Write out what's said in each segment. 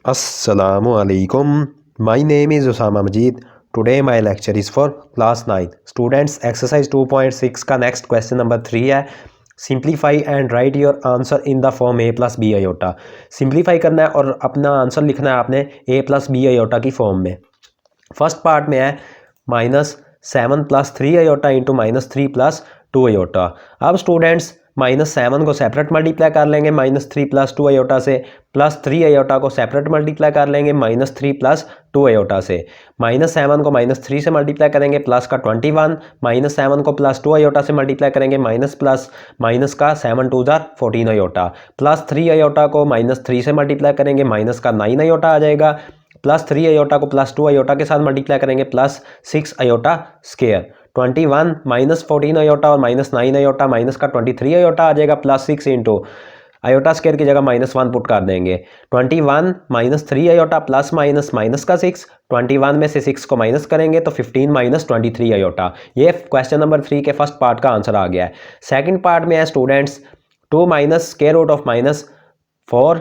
Assalamualaikum. My name is Osama Majid. Today my lecture is for class 9. Students, exercise 2.6 का next question number 3 है. Simplify and write your answer in the form a plus b iota. Simplify करना है और अपना answer लिखना है आपने a plus b iota की फॉर्म में. फर्स्ट पार्ट में है -7 + 3 iota इंटू -3 + 2 iota. अब स्टूडेंट्स -7 को सेपरेट मल्टीप्लाई कर लेंगे -3 + 2 iota से, +3 iota को सेपरेट मल्टीप्लाई कर लेंगे -3 + 2 iota से. -7 को -3 से मल्टीप्लाई करेंगे प्लस का 21, -7 को +2 iota से मल्टीप्लाई करेंगे माइनस का 7 2 जार 14 iota, +3 iota को -3 से मल्टीप्लाई करेंगे माइनस का 9 iota आ जाएगा, +3 iota को +2 iota के साथ मल्टीप्लाई करेंगे +6 iota स्क्वायर. 21 -14 iota और -9 iota माइनस का 23 iota आ जाएगा, +6 इंटू आयोटा स्क्वायर की जगह -1 पुट कर देंगे. 21 -3 iota प्लस माइनस का 6, 21 में से 6 को माइनस करेंगे तो 15 - 23 iota. ये क्वेश्चन नंबर 3 के फर्स्ट पार्ट का आंसर आ गया है. सेकंड पार्ट में है स्टूडेंट्स 2 - स्क्वायर रूट ऑफ -4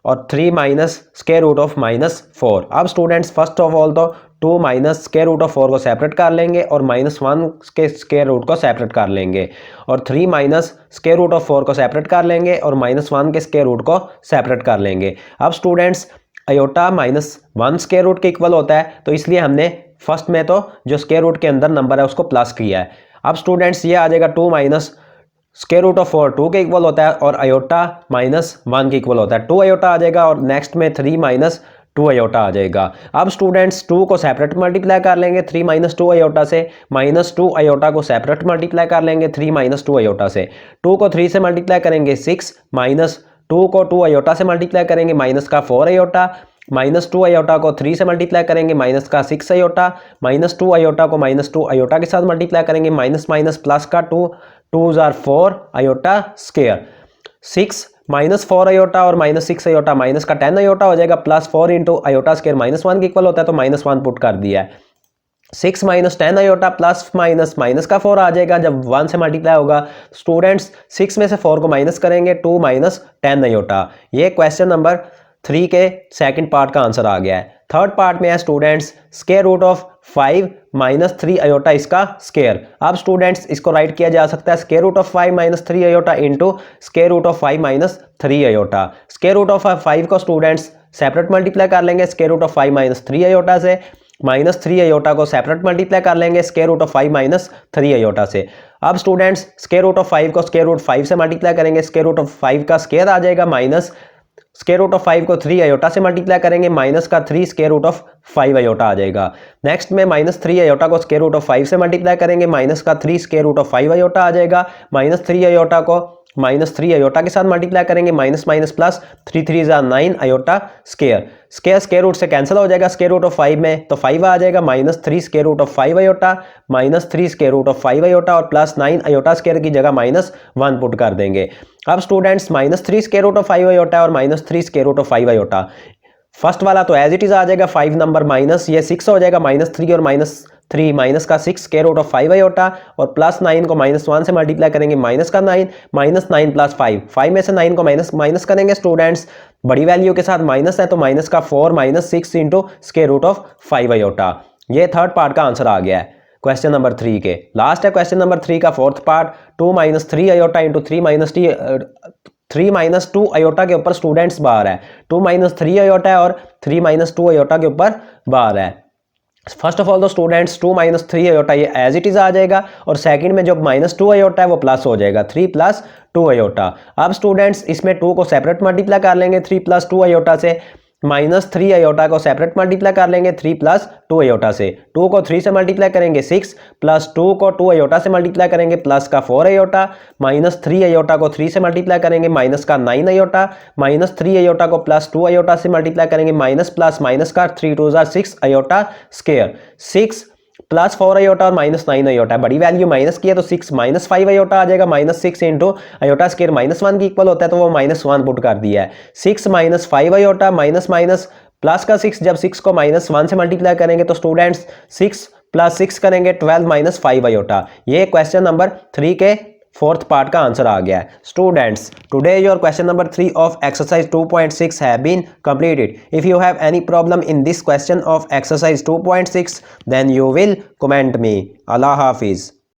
और 3 - स्क्वायर रूट ऑफ -4. अब स्टूडेंट्स फर्स्ट ऑफ ऑल तो 2 - स्क्वायर रूट ऑफ 4 को सेपरेट कर लेंगे और -1 के स्क्वायर रूट को सेपरेट कर लेंगे और 3 - स्क्वायर रूट ऑफ 4 को सेपरेट कर लेंगे और -1 के स्क्वायर रूट को सेपरेट कर लेंगे. अब स्टूडेंट्स आयोटा -1 स्क्वायर रूट के इक्वल होता है तो इसलिए हमने फर्स्ट में तो जो स्क्वायर रूट के अंदर नंबर है उसको प्लस किया है. अब स्टूडेंट्स ये आ जाएगा 2 - स्क्वायर रूट ऑफ 4 2 के इक्वल होता है और आयोटा -1 के इक्वल होता है, 2 आयोटा आ जाएगा और नेक्स्ट में 3 - 2 आयोटा आ जाएगा. अब स्टूडेंट्स 2 को सेपरेट मल्टीप्लाई कर लेंगे 3 - 2 आयोटा से, -2 आयोटा को सेपरेट मल्टीप्लाई कर लेंगे 3 - 2 आयोटा से. 2 को 3 से मल्टीप्लाई करेंगे 6, -2 को 2 आयोटा से मल्टीप्लाई करेंगे माइनस का 4 आयोटा, -2 आयोटा को 3 से मल्टीप्लाई करेंगे माइनस का 6 आयोटा, -2 आयोटा को -2 आयोटा के साथ मल्टीप्लाई करेंगे माइनस प्लस का 2 2 जार 4 आयोटा स्क्वायर. 6 -4 आयोटा और -6 आयोटा माइनस का 10 आयोटा हो जाएगा, +4 इंटू आयोटा स्क्वायर -1 के इक्वल होता है तो -1 पुट कर दिया है. 6 - 10 आयोटा प्लस माइनस का 4 आ जाएगा जब 1 से मल्टीप्लाई होगा. स्टूडेंट्स 6 में से 4 को माइनस करेंगे 2 - 10 आयोटा. ये क्वेश्चन नंबर 3 के सेकंड पार्ट का आंसर आ गया है. थर्ड पार्ट में है students square root of 5 - 3 iota इसका स्क्वायर. अब स्टूडेंट्स इसको राइट किया जा सकता है square root of 5 - 3 iota into square root of 5 - 3 iota. Square root of 5 को स्टूडेंट्स सेपरेट मल्टीप्लाई कर लेंगे स्क्वायर रूट ऑफ 5 - 3 आयोटा से, -3 आयोटा को सेपरेट मल्टीप्लाई कर लेंगे स्क्वायर रूट ऑफ 5 - 3 आयोटा से. अब स्टूडेंट्स स्क्वायर रूट ऑफ 5 को स्क्वायर रूट 5 से मल्टीप्लाई करेंगे स्क्वायर रूट ऑफ 5 का स्क्वायर आ जाएगा, माइनस स्क्वायर रूट ऑफ 5 को 3 आयोटा से मल्टीप्लाई करेंगे माइनस का 3 स्क्वायर रूट ऑफ 5 आयोटा आ जाएगा. नेक्स्ट में -3 आयोटा को स्क्वायर रूट ऑफ 5 से मल्टीप्लाई करेंगे माइनस का 3 स्क्वायर रूट ऑफ 5 आयोटा आ जाएगा, -3 आयोटा को -3 आयोटा के साथ मल्टीप्लाई करेंगे माइनस प्लस 3 3 जार 9 आयोटा स्क्वायर. स्क्वायर रूट से कैंसिल हो जाएगा स्क्वायर रूट ऑफ 5 में तो 5 आ जाएगा, -3 square root of 5 iota, -3 square root of 5 iota और +9 आयोटा स्क्वायर की जगह -1 पुट कर देंगे. अब students -3 square root of 5 iota और -3 square root of 5 iota, first वाला तो एज इट इज आ जाएगा 5 नंबर माइनस ये 6 हो जाएगा, -3 और -3 माइनस का 6 स्क्वायर रूट ऑफ 5 आयोटा और +9 को -1 से मल्टीप्लाई करेंगे माइनस का 9 -9 + 5, 5 में से 9 को माइनस करेंगे स्टूडेंट्स बड़ी वैल्यू के साथ माइनस है तो माइनस का 4 - 6 into square root of 5 iota. ये थर्ड पार्ट का आंसर आ गया है क्वेश्चन नंबर 3 के. लास्ट है क्वेश्चन नंबर 3 का fourth part 2 - 3 iota into 3 - 2 iota के ऊपर स्टूडेंट्स बार है, 2 - 3 आयोटा है और 3 - 2 आयोटा के ऊपर बार है. फर्स्ट ऑफ ऑल तो स्टूडेंट्स 2 - 3 आयोटा ये एज इट इज आ जाएगा और सेकंड में जो -2 आयोटा है वो प्लस हो जाएगा 3 + 2 आयोटा. अब स्टूडेंट्स इसमें 2 को सेपरेट मल्टीप्लाई कर लेंगे 3 + 2 आयोटा से, -3 आयोटा को सेपरेट मल्टीप्लाई कर लेंगे 3 + 2 आयोटा से. 2 को 3 से मल्टीप्लाई करेंगे 6 + 2 को 2 आयोटा से मल्टीप्लाई करेंगे प्लस का 4 आयोटा, -3 आयोटा को 3 से मल्टीप्लाई करेंगे माइनस का 9 आयोटा, -3 आयोटा को +2 आयोटा से मल्टीप्लाई करेंगे माइनस का 3 2 जार 6 आयोटा स्क्वायर. 6 +4 आयोटा और -9 आयोटा, बड़ी वैल्यू माइनस की है तो 6 - 5 आयोटा आ जाएगा, -6 इंटू आयोटा स्क्वायर -1 की इक्वल होता है तो वो -1 पुट कर दिया है. 6 - 5 आयोटा माइनस प्लस का 6, जब 6 को -1 से मल्टीप्लाई करेंगे तो स्टूडेंट्स 6 + 6 करेंगे 12 - 5 आयोटा. ये क्वेश्चन नंबर 3 के फोर्थ पार्ट का आंसर आ गया है। Students, today your question number 3 of exercise 2.6 have been completed. If you have any problem in this question of exercise 2.6, then you will comment me. Allah Hafiz.